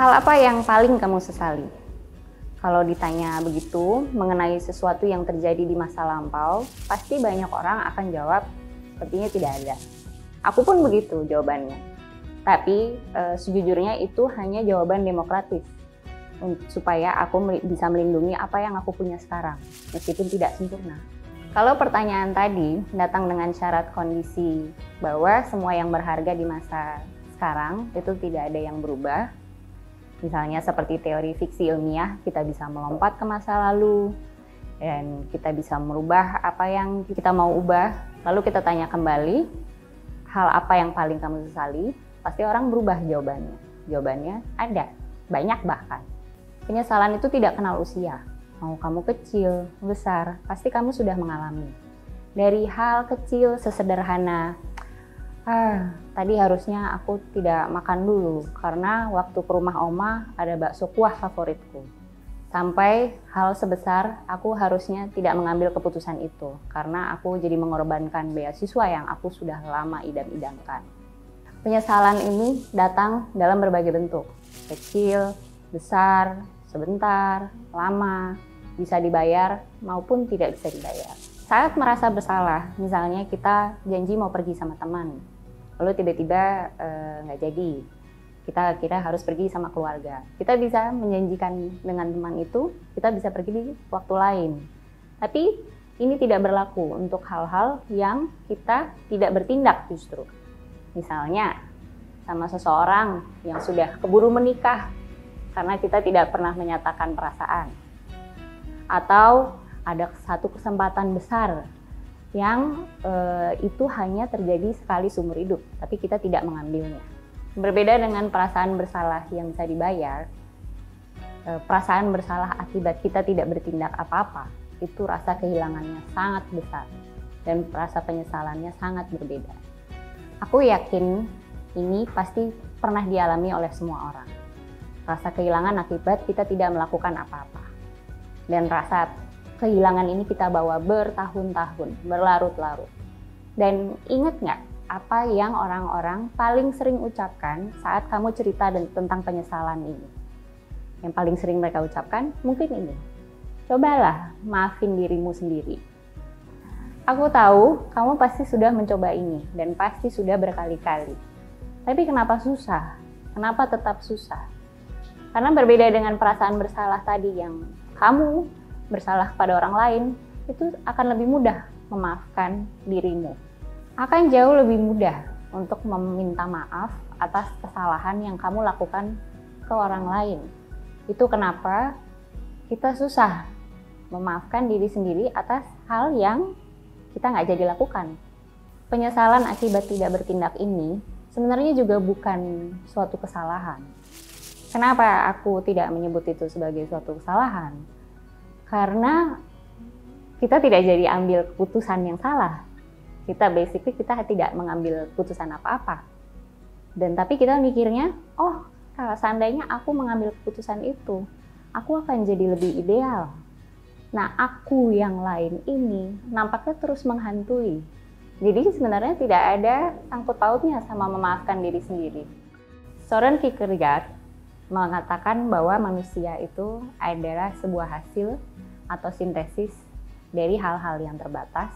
Hal apa yang paling kamu sesali? Kalau ditanya begitu mengenai sesuatu yang terjadi di masa lampau, pasti banyak orang akan jawab sepertinya tidak ada. Aku pun begitu jawabannya. Tapi sejujurnya itu hanya jawaban demokratis supaya aku bisa melindungi apa yang aku punya sekarang, meskipun tidak sempurna. Kalau pertanyaan tadi datang dengan syarat kondisi bahwa semua yang berharga di masa sekarang itu tidak ada yang berubah, misalnya seperti teori fiksi ilmiah, kita bisa melompat ke masa lalu dan kita bisa merubah apa yang kita mau ubah. Lalu kita tanya kembali, hal apa yang paling kamu sesali? Pasti orang berubah jawabannya. Jawabannya ada, banyak bahkan. Penyesalan itu tidak kenal usia. Mau kamu kecil, besar, pasti kamu sudah mengalami. Dari hal kecil sesederhana, tadi harusnya aku tidak makan dulu karena waktu ke rumah oma ada bakso kuah favoritku. Sampai hal sebesar aku harusnya tidak mengambil keputusan itu karena aku jadi mengorbankan beasiswa yang aku sudah lama idam-idamkan. Penyesalan ini datang dalam berbagai bentuk, kecil, besar, sebentar, lama, bisa dibayar maupun tidak bisa dibayar. Saat merasa bersalah, misalnya kita janji mau pergi sama teman, lalu tiba-tiba nggak jadi, kita harus pergi sama keluarga. Kita bisa menjanjikan dengan teman itu, kita bisa pergi di waktu lain. Tapi ini tidak berlaku untuk hal-hal yang kita tidak bertindak justru. Misalnya sama seseorang yang sudah keburu menikah karena kita tidak pernah menyatakan perasaan. Atau ada satu kesempatan besar yang itu hanya terjadi sekali seumur hidup, tapi kita tidak mengambilnya. Berbeda dengan perasaan bersalah yang bisa dibayar, perasaan bersalah akibat kita tidak bertindak apa-apa, itu rasa kehilangannya sangat besar dan rasa penyesalannya sangat berbeda. Aku yakin ini pasti pernah dialami oleh semua orang. Rasa kehilangan akibat kita tidak melakukan apa-apa. Dan rasa kehilangan ini kita bawa bertahun-tahun, berlarut-larut. Dan ingat nggak apa yang orang-orang paling sering ucapkan saat kamu cerita tentang penyesalan ini? Yang paling sering mereka ucapkan mungkin ini, cobalah maafin dirimu sendiri. Aku tahu kamu pasti sudah mencoba ini dan pasti sudah berkali-kali. Tapi kenapa susah? Kenapa tetap susah? Karena berbeda dengan perasaan bersalah tadi yang kamu bersalah kepada orang lain, itu akan lebih mudah memaafkan dirimu. Akan jauh lebih mudah untuk meminta maaf atas kesalahan yang kamu lakukan ke orang lain. Itu kenapa kita susah memaafkan diri sendiri atas hal yang kita nggak jadi lakukan. Penyesalan akibat tidak bertindak ini sebenarnya juga bukan suatu kesalahan. Kenapa aku tidak menyebut itu sebagai suatu kesalahan? Karena kita tidak jadi ambil keputusan yang salah. Kita tidak mengambil keputusan apa-apa. Dan tapi kita mikirnya, kalau seandainya aku mengambil keputusan itu, aku akan jadi lebih ideal. Nah, aku yang lain ini nampaknya terus menghantui. Jadi sebenarnya tidak ada sangkut pautnya sama memaafkan diri sendiri. Soren Kierkegaard mengatakan bahwa manusia itu adalah sebuah hasil atau sintesis dari hal-hal yang terbatas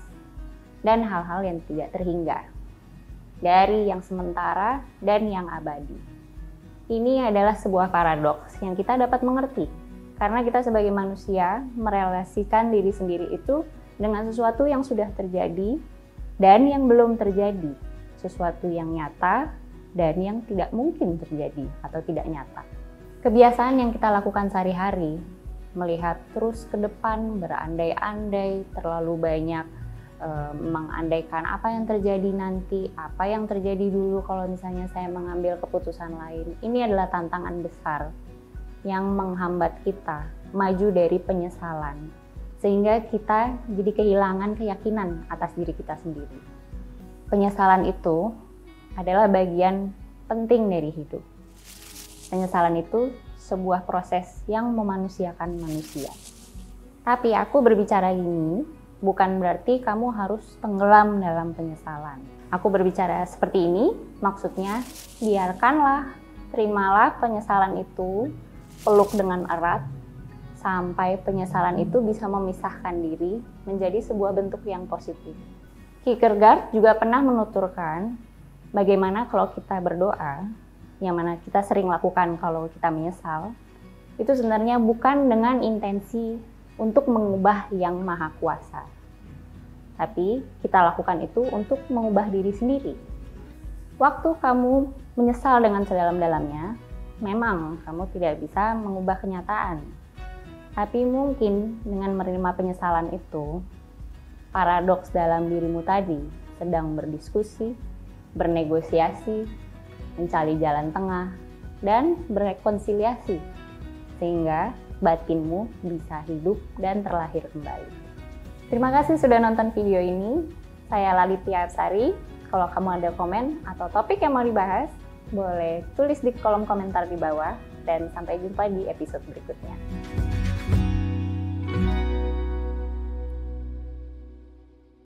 dan hal-hal yang tidak terhingga, dari yang sementara dan yang abadi. Ini adalah sebuah paradoks yang kita dapat mengerti, karena kita sebagai manusia merelasikan diri sendiri itu dengan sesuatu yang sudah terjadi dan yang belum terjadi, sesuatu yang nyata dan yang tidak mungkin terjadi atau tidak nyata. Kebiasaan yang kita lakukan sehari-hari, melihat terus ke depan, berandai-andai, terlalu banyak mengandaikan apa yang terjadi nanti, apa yang terjadi dulu kalau misalnya saya mengambil keputusan lain. Ini adalah tantangan besar yang menghambat kita maju dari penyesalan, sehingga kita jadi kehilangan keyakinan atas diri kita sendiri. Penyesalan itu adalah bagian penting dari hidup. Penyesalan itu sebuah proses yang memanusiakan manusia. Tapi aku berbicara gini bukan berarti kamu harus tenggelam dalam penyesalan. Aku berbicara seperti ini, maksudnya biarkanlah terimalah penyesalan itu, peluk dengan erat, sampai penyesalan itu bisa memisahkan diri menjadi sebuah bentuk yang positif. Kierkegaard juga pernah menuturkan bagaimana kalau kita berdoa, yang mana kita sering lakukan kalau kita menyesal, itu sebenarnya bukan dengan intensi untuk mengubah yang maha kuasa. Tapi kita lakukan itu untuk mengubah diri sendiri. Waktu kamu menyesal dengan sedalam-dalamnya, memang kamu tidak bisa mengubah kenyataan. Tapi mungkin dengan menerima penyesalan itu, paradoks dalam dirimu tadi sedang berdiskusi, bernegosiasi, mencari jalan tengah, dan berrekonsiliasi, sehingga batinmu bisa hidup dan terlahir kembali. Terima kasih sudah nonton video ini. Saya Lalitya Arsari. Kalau kamu ada komen atau topik yang mau dibahas, boleh tulis di kolom komentar di bawah, dan sampai jumpa di episode berikutnya.